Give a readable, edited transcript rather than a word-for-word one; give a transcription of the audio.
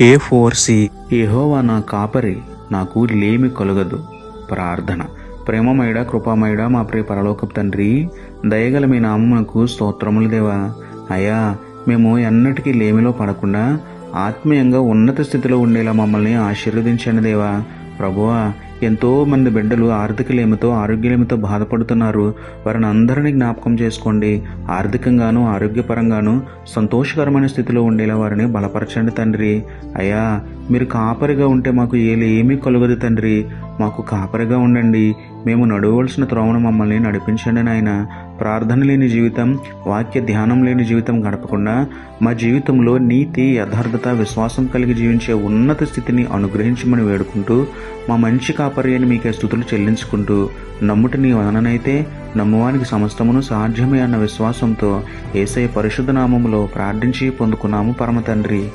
A4C యెహోవా నా కాపరి, నాకు లేమి కలుగదు. ప్రార్థన. ప్రేమమయుడా, కృపామయుడా, మా ప్రియ పరలోకపు తండ్రి, దయగల మీ నామమునకు స్తోత్రములు దేవా. అయ్యా, మేము ఎన్నటికీ లేమిలో పడకుండా ఆత్మీయంగా ఉన్నత స్థితిలో ఉండేలా మమ్మల్ని ఆశీర్వదించండి దేవా. ప్రభువా, ఎంతో మంది బిడ్డలు ఆర్థిక లేమితో, ఆరోగ్యలేమితో బాధపడుతున్నారు. వారిని అందరినీ జ్ఞాపకం చేసుకోండి. ఆర్థికంగాను, ఆరోగ్యపరంగాను సంతోషకరమైన స్థితిలో ఉండేలా వారిని బలపరచండి తండ్రి. అయ్యా, మీరు కాపరిగా ఉంటే మాకు ఏమీ కలుగదు తండ్రి. మాకు కాపరిగా ఉండండి. మేము నడవలసిన త్రోవను మమ్మల్ని నడిపించండి నాయన. ప్రార్థన లేని జీవితం, వాక్య ధ్యానం లేని జీవితం గడపకుండా మా జీవితంలో నీతి, యథార్థత, విశ్వాసం కలిగి జీవించే ఉన్నత స్థితిని అనుగ్రహించమని వేడుకుంటూ, మా మంచి కాపరి అని మీకే స్తుతులు చెల్లించుకుంటూ, నమ్ముట నీ వలననైతే నమ్మువానికి సమస్తమును సాధ్యమే అన్న విశ్వాసంతో యేసయ్య పరిశుద్ధ నామములో ప్రార్థించి పొందుకున్నాము పరమ తండ్రి.